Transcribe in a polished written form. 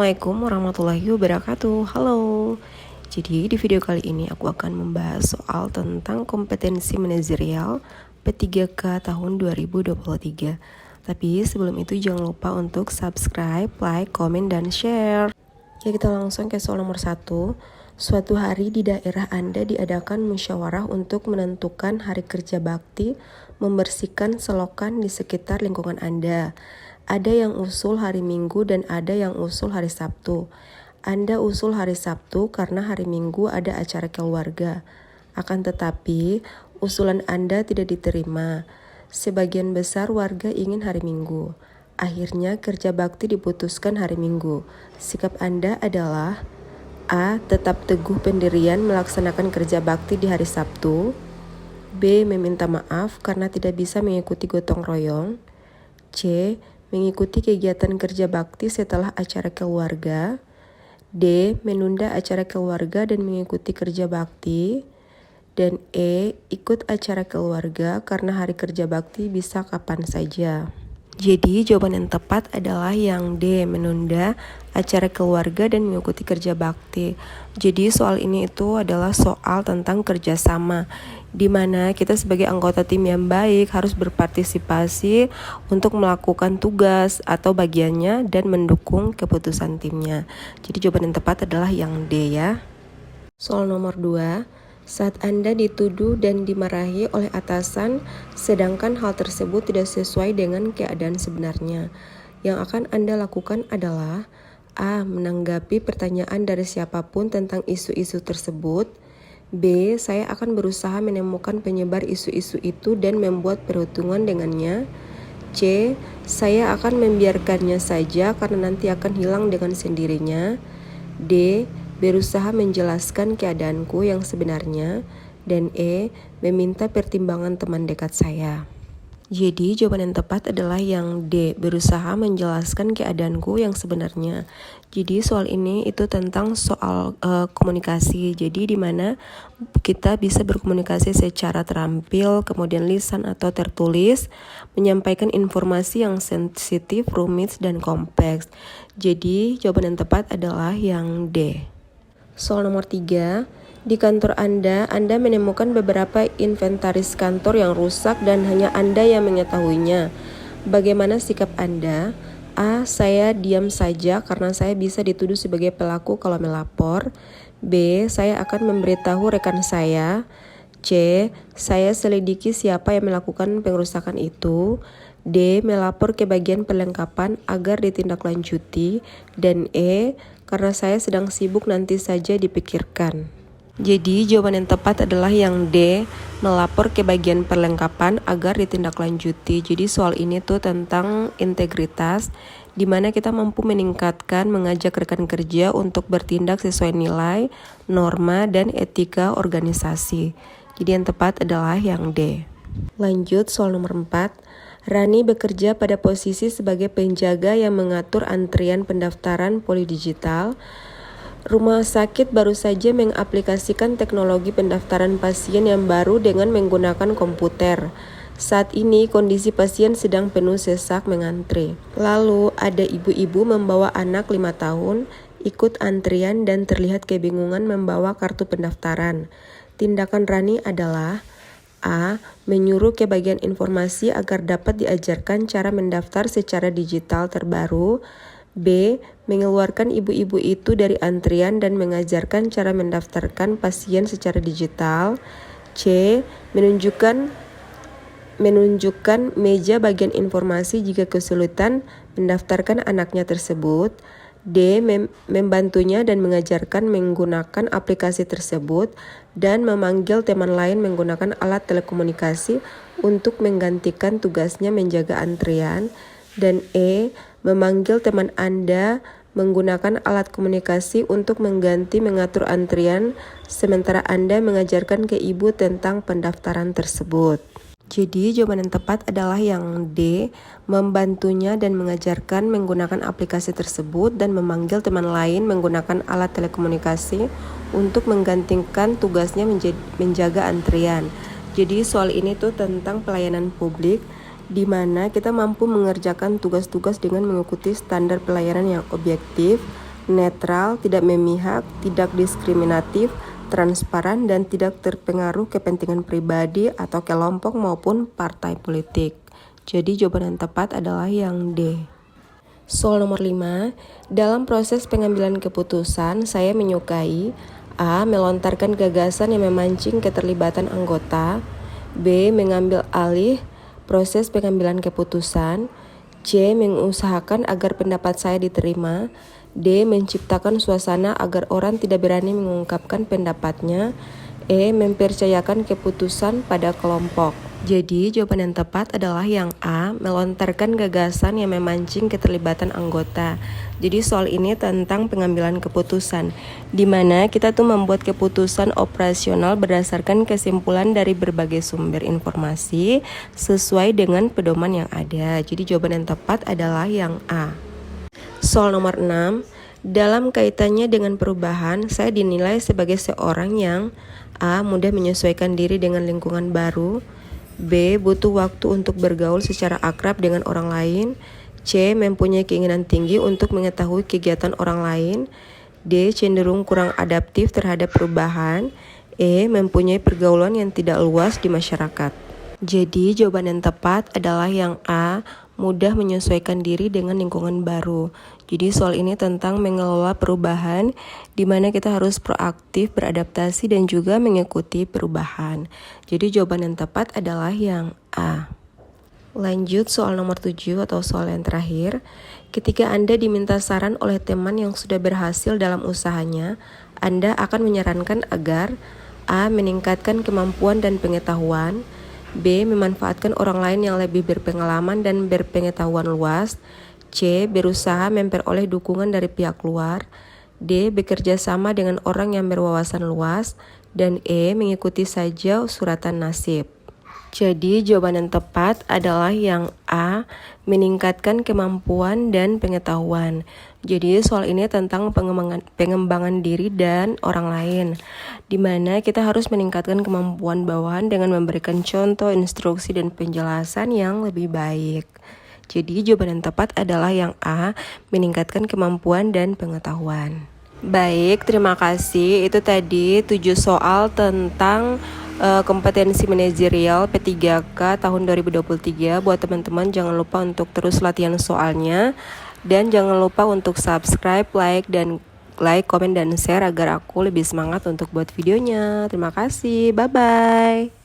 Assalamualaikum warahmatullahi wabarakatuh. Halo. Jadi di video kali ini aku akan membahas soal tentang kompetensi manajerial P3K tahun 2023. Tapi sebelum itu jangan lupa untuk subscribe, like, komen, dan share. Oke, kita langsung ke soal nomor 1. Suatu hari di daerah Anda diadakan musyawarah untuk menentukan hari kerja bakti membersihkan selokan di sekitar lingkungan Anda. Ada yang usul hari Minggu dan ada yang usul hari Sabtu. Anda usul hari Sabtu karena hari Minggu ada acara keluarga. Akan tetapi, usulan Anda tidak diterima. Sebagian besar warga ingin hari Minggu. Akhirnya kerja bakti diputuskan hari Minggu. Sikap Anda adalah A. Tetap teguh pendirian melaksanakan kerja bakti di hari Sabtu. B. Meminta maaf karena tidak bisa mengikuti gotong royong. C. Mengikuti kegiatan kerja bakti setelah acara keluarga. D. Menunda acara keluarga dan mengikuti kerja bakti. Dan E. Ikut acara keluarga karena hari kerja bakti bisa kapan saja. Jadi jawaban yang tepat adalah yang D, menunda acara keluarga dan mengikuti kerja bakti. Jadi soal ini itu adalah soal tentang kerjasama, di mana kita sebagai anggota tim yang baik harus berpartisipasi untuk melakukan tugas atau bagiannya dan mendukung keputusan timnya. Jadi jawaban yang tepat adalah yang D ya. Soal nomor 2. Saat Anda dituduh dan dimarahi oleh atasan, sedangkan hal tersebut tidak sesuai dengan keadaan sebenarnya, yang akan Anda lakukan adalah A. Menanggapi pertanyaan dari siapapun tentang isu-isu tersebut. B. Saya akan berusaha menemukan penyebar isu-isu itu dan membuat perhitungan dengannya. C. Saya akan membiarkannya saja karena nanti akan hilang dengan sendirinya. D. Berusaha menjelaskan keadaanku yang sebenarnya. Dan E. Meminta pertimbangan teman dekat saya. Jadi jawaban yang tepat adalah yang D, berusaha menjelaskan keadaanku yang sebenarnya. Jadi soal ini itu tentang soal komunikasi. Jadi di mana kita bisa berkomunikasi secara terampil, kemudian lisan atau tertulis, menyampaikan informasi yang sensitif, rumit, dan kompleks. Jadi jawaban yang tepat adalah yang D. Soal nomor 3. Di kantor Anda menemukan beberapa inventaris kantor yang rusak dan hanya Anda yang mengetahuinya. Bagaimana sikap Anda? A. Saya diam saja karena saya bisa dituduh sebagai pelaku kalau melapor. B. Saya akan memberitahu rekan saya. C. Saya selidiki siapa yang melakukan pengerusakan itu. D. Melapor ke bagian perlengkapan agar ditindaklanjuti. Dan E. Karena saya sedang sibuk nanti saja dipikirkan. Jadi jawaban yang tepat adalah yang D, melapor ke bagian perlengkapan agar ditindaklanjuti. Jadi soal ini tuh tentang integritas, di mana kita mampu meningkatkan, mengajak rekan kerja untuk bertindak sesuai nilai, norma, dan etika organisasi. Jadi yang tepat adalah yang D. Lanjut soal nomor 4. Rani bekerja pada posisi sebagai penjaga yang mengatur antrian pendaftaran polidigital. Rumah sakit baru saja mengaplikasikan teknologi pendaftaran pasien yang baru dengan menggunakan komputer. Saat ini kondisi pasien sedang penuh sesak mengantri. Lalu ada ibu-ibu membawa anak 5 tahun, ikut antrian dan terlihat kebingungan membawa kartu pendaftaran. Tindakan Rani adalah A. Menyuruh ke bagian informasi agar dapat diajarkan cara mendaftar secara digital terbaru. B. Mengeluarkan ibu-ibu itu dari antrian dan mengajarkan cara mendaftarkan pasien secara digital. C. Menunjukkan meja bagian informasi jika kesulitan mendaftarkan anaknya tersebut. D. Membantunya dan mengajarkan menggunakan aplikasi tersebut dan memanggil teman lain menggunakan alat telekomunikasi untuk menggantikan tugasnya menjaga antrian. Dan E. Memanggil teman Anda menggunakan alat komunikasi untuk mengganti mengatur antrian sementara Anda mengajarkan ke ibu tentang pendaftaran tersebut. Jadi jawaban yang tepat adalah yang D, membantunya dan mengajarkan menggunakan aplikasi tersebut dan memanggil teman lain menggunakan alat telekomunikasi untuk menggantikan tugasnya menjaga antrian. Jadi soal ini tuh tentang pelayanan publik, di mana kita mampu mengerjakan tugas-tugas dengan mengikuti standar pelayanan yang objektif, netral, tidak memihak, tidak diskriminatif, transparan, dan tidak terpengaruh kepentingan pribadi atau kelompok maupun partai politik. Jadi jawaban yang tepat adalah yang D. Soal nomor 5, dalam proses pengambilan keputusan, saya menyukai A. Melontarkan gagasan yang memancing keterlibatan anggota, B. Mengambil alih proses pengambilan keputusan, C. Mengusahakan agar pendapat saya diterima, D. Menciptakan suasana agar orang tidak berani mengungkapkan pendapatnya, E. Mempercayakan keputusan pada kelompok. Jadi jawaban yang tepat adalah yang A. Melontarkan gagasan yang memancing keterlibatan anggota. Jadi soal ini tentang pengambilan keputusan, di mana kita tuh membuat keputusan operasional berdasarkan kesimpulan dari berbagai sumber informasi sesuai dengan pedoman yang ada. Jadi jawaban yang tepat adalah yang A. Soal nomor 6, dalam kaitannya dengan perubahan, saya dinilai sebagai seorang yang A. Mudah menyesuaikan diri dengan lingkungan baru, B. Butuh waktu untuk bergaul secara akrab dengan orang lain, C. Mempunyai keinginan tinggi untuk mengetahui kegiatan orang lain, D. Cenderung kurang adaptif terhadap perubahan, E. Mempunyai pergaulan yang tidak luas di masyarakat. Jadi jawaban yang tepat adalah yang A. Mudah menyesuaikan diri dengan lingkungan baru. Jadi soal ini tentang mengelola perubahan, di mana kita harus proaktif beradaptasi dan juga mengikuti perubahan. Jadi jawaban yang tepat adalah yang A. Lanjut soal nomor 7 atau soal yang terakhir. Ketika Anda diminta saran oleh teman yang sudah berhasil dalam usahanya, Anda akan menyarankan agar A. Meningkatkan kemampuan dan pengetahuan, B. Memanfaatkan orang lain yang lebih berpengalaman dan berpengetahuan luas, C. Berusaha memperoleh dukungan dari pihak luar, D. Bekerja sama dengan orang yang berwawasan luas, dan E. Mengikuti saja suratan nasib. Jadi jawaban yang tepat adalah yang A. Meningkatkan kemampuan dan pengetahuan. Jadi soal ini tentang pengembangan diri dan orang lain, di mana kita harus meningkatkan kemampuan bawahan dengan memberikan contoh, instruksi, dan penjelasan yang lebih baik. Jadi jawaban yang tepat adalah yang A. Meningkatkan kemampuan dan pengetahuan. Baik, terima kasih. Itu tadi 7 soal tentang kompetensi manajerial P3K tahun 2023. Buat teman-teman jangan lupa untuk terus latihan soalnya, dan jangan lupa untuk subscribe, like, komen dan share agar aku lebih semangat untuk buat videonya. Terima kasih, bye bye.